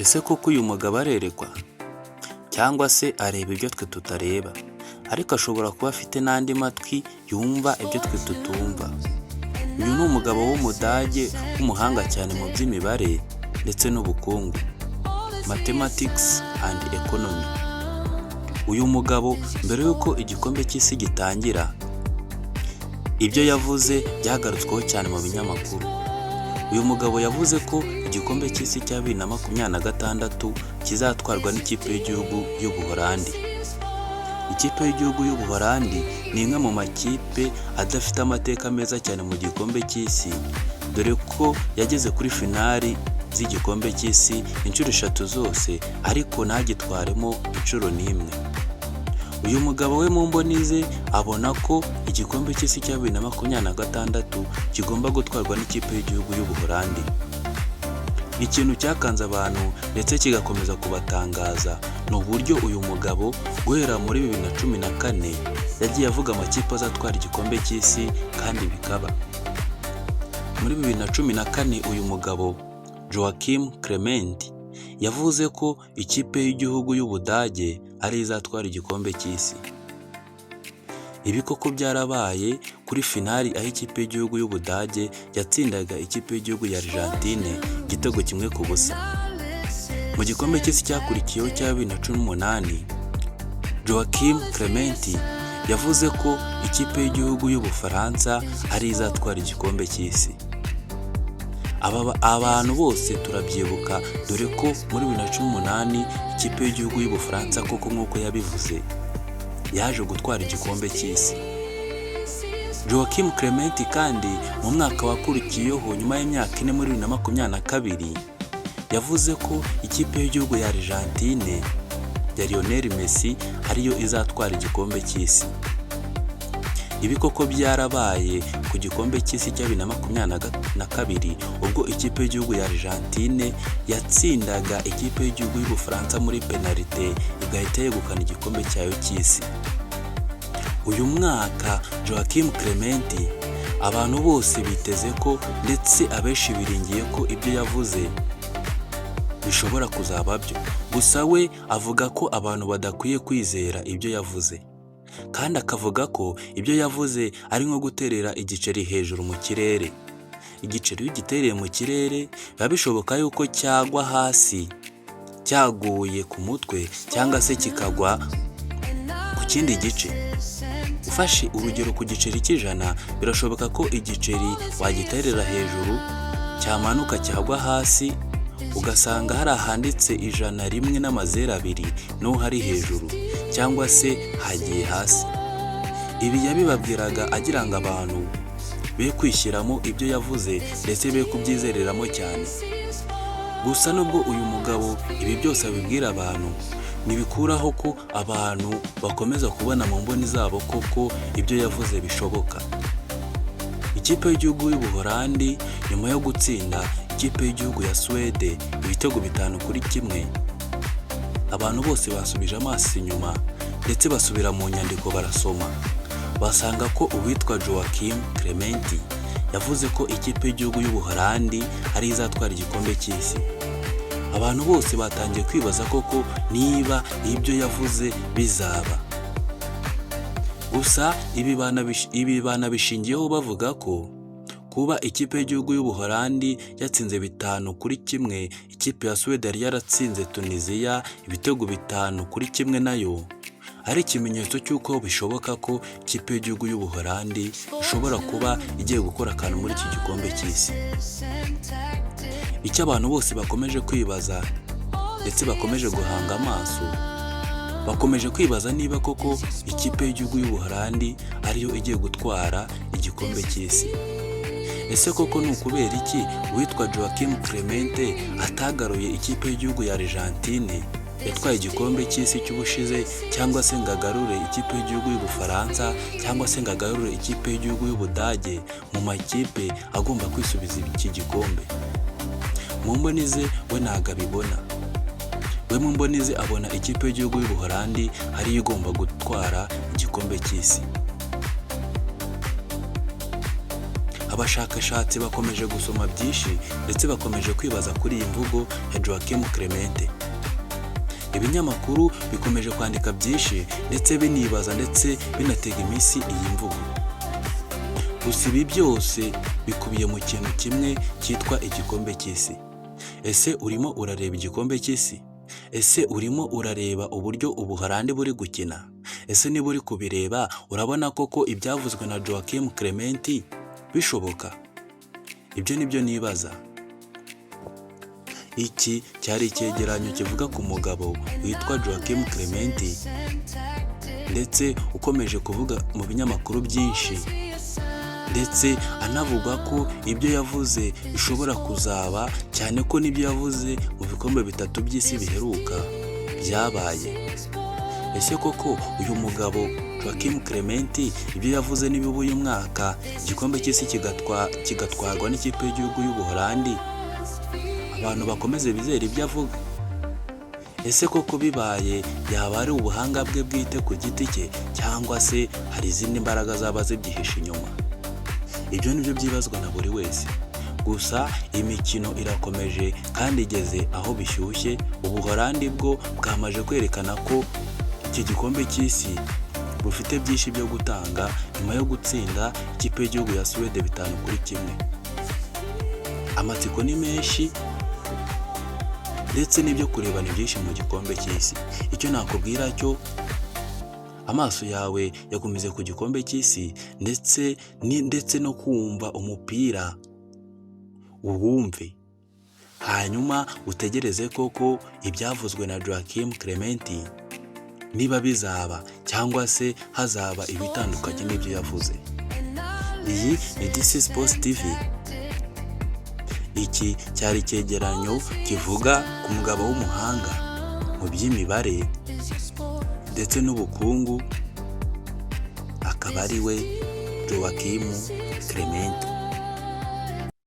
Ese koko uyu mugabo arerekwa cyangwa se areba ibyo twe tutareba, ariko ashobora kuba afite n'andi matwi yumva ibyo twe tutumva. Uyu ni umugabo w'Umudage w'umuhanga cyane mu by'imibare ndetse n'ubukungu, mathematics and economy. Uyu mugabo mbere y'uko igikombe cy'isi gitangira, ibyo yavuze byagarutsweho cyane mu binyamakuru. Uyu mugabo yavuze ko igikombe cy'isi cya 2026 kizatwarwa n'ikipe y'igihugu y'Ubuholandi. Ikipe y'igihugu y'Ubuholandi ni imwe mu makipe adafite amateka meza cyane mu gikombe cy'isi, dore ko yageze kuri finali z'igikombe cy'isi inshuro 3 zose ariko ntagitwaremo inshuro n'imwe. Uyu mugabo we mu mboni ze abona ko igikombe cy'isi cya 2026 kigomba gutwarwa n'ikipe y'igihugu y'Ubuholandi. Ikintu cyakanze abantu ndetse kigakomeza kubatangaza ni uburyo uyu mugabo guhera muri 2014 yagiye avuga amakipe azatwara igikombe cy'isi kandi bikaba. Muri 2014 uyu mugabo Joachim Clement yavuze ko ikipe y'igihugu y'Ubudage ari izatwara igikombe cy'isi. Ibi koko byarabaye kuri finali aho ikipe y'igihugu y'Ubudage yatsindaga ikipe y'igihugu ya Argentine igitego 1-0. Mu gikombe cy'isi cyakurikiyeho cya 2018 Joachim Clement yavuze ko ikipe y'igihugu y'Ubufaransa ari izatwara igikombe cy'isi. Abantu bose turabyibuka, dore ko muri 2018 ikipe y'igihugu y'Ubufaransa koko nk'uko yabivuze yaje gutwara igikombe cy'isi. Joachim Clement kandi mu mwaka wakurikiyeho nyuma y'imyaka 4 muri 2022 yavuze ko ikipe y'igihugu ya Argentine ya Lionel Messi ariyo izatwara igikombe cy'isi. Ibi koko byarabaye ku gikombe cy'isi cya 2022 ubwo ikipe y'igihugu ya Argentine yatsindaga ikipe y'igihugu y'Ubufaransa muri penalite igahita yegukana igikombe cyayo cy'isi. Uyu mwaka Joachim Clement abantu bose biteze ko ndetse abenshi biringiye ko ibyo yavuze bishobora kuzaba byo. Gusa we avuga ko abantu badakwiye kwizera ibyo yavuze, kandi akavuga ko ibyo yavuze ari nko guterera igiceri hejuru mu kirere. Igiceri iyo gitereye mu kirere biba bishoboka yuko cyagwa hasi cyaguye ku mutwe cyangwa se kikagwa ku kindi gice. Ufashe urugero ku giceri cy'ijana, birashoboka ko igiceri wagiterera hejuru cyamanuka cyagwa hasi ugasanga hari ahanditse 101 n'amazeru 2 no hari hejuru cyangwa se hagiye hasi. Ibi yabibabwiraga agira ngo abantu be kwishyiramo ibyo yavuze ndetse be kubyizereramo cyane. Gusa nubwo uyu mugabo ibi byose abibwira abantu, ntibikuraho ko abantu bakomeza kubona mu mboni zabo koko ibyo yavuze bishoboka. Ikipe y'igihugu y'Ubuholandi nyuma yo gutsinda ikipe y'igihugu ya Swede ibitego 5-1, abantu bose basubije amaso inyuma ndetse basubira mu nyandiko barasoma, basanga ko uwitwa Joachim Clement yavuze ko ikipe y'igihugu y'Ubuholandi ari izatwara igikombe cy'isi. Abantu bose batangiye kwibaza koko niba ibyo yavuze bizaba. Gusa ibi banabishingiyeho bavuga ko kuba ikipe y'igihugu y'Ubuholandi yatsinze 5-1 ikipe ya Sweden yari yaratsinze Tunisia ibitego 5-1 nayo ari ikimenyetso cy'uko bishoboka ko ikipe y'igihugu y'Ubuholandi ishobora kuba igiye gukora akantu muri iki gikombe cy'isi. Icyo abantu bose bakomeje kwibaza ndetse bakomeje guhanga amaso, bakomeje kwibaza niba koko ikipe y'igihugu y'Ubuholandi ariyo igiye gutwara igikombe cy'isi. Ese koko ni ukubera iki uwitwa Joachim Clement atagaruye ikipe y'igihugu ya Argentine yatwaye igikombe cy'isi cy'ubushize, cyangwa se ngo agarure ikipe y'igihugu y'Ubufaransa, cyangwa se ngo agarure ikipe y'igihugu y'Ubudage mu makipe agomba kwisubiza iki gikombe? Mu mboni ze we ntago abibona. We mu mboni ze abona ikipe y'igihugu y'Ubuholandi ariyo igomba gutwara igikombe cy'isi. abashakashatsi bakomeje gusoma byinshi ndetse bakomeje kwibaza kuri iyi mvugo ya Joachim Clemente. Ibinyamakuru bikomeje kwandika byinshi ndetse binibaza ndetse binatega iminsi iyi mvugo. Gusa ibi byose bikubiye mu kintu kimwe cyitwa igikombe cy'isi. Ese urimo urareba igikombe cy'isi? Ese urimo urareba uburyo Ubuholandi buri gukina? Ese niba uri kubireba urabona koko ibyavuzwe na Joachim Clemente bishoboka? Ibyo nibyo nibaza. Iki cyari icyegeranyo kivuga ku mugabo witwa Joachim Clemente ndetse ukomeje kuvuga mu binyamakuru byinshi, ndetse anavuga ko ibyo yavuze bishobora kuzaba, cyane ko n'ibyo yavuze mu bikombe 3 by'isi biheruka byabaye. Ese koko uyu mugabo Joachim Clemente ibyo yavuze nibiba uyu mwaka igikombe cy'isi kigatwarwa n'ikipe y'igihugu y'Ubuholandi, abantu bakomeze bizera ibyo avuga? Ese koko bibaye yaba ari ubuhanga bwe bwite ku giti cye, cyangwa se hari izindi mbaraga zaba zibyihishe inyuma? Ibyo nibyo byibazwa na buri wese. Gusa imikino irakomeje kandi igeze aho bishyushye. Ubuholandi bwo bwamaje kwerekana ko iki gikombe cy'isi bufite byinshi byo gutanga nyuma yo gutsinda ikipe y'igihugu ya Suwede 5-1. Amatsiko ni menshi ndetse n'ibyo kureba ni byinshi mu gikombe cy'isi. Icyo nakubwira cyo, amaso yawe yagumize ku gikombe cy'isi ndetse no kumva umupira uwumve, hanyuma utegereze koko ibyavuzwe na Joachim Clemente niba bizaba cyangwa se hazaba ibitandukanye n'ibyo yavuze. Iyi ni DC Sports TV. Iki cyari icyegeranyo kivuga ku mugabo w'umuhanga mu by'imibare ndetse n'ubukungu, akaba ari we Joachim Clemente.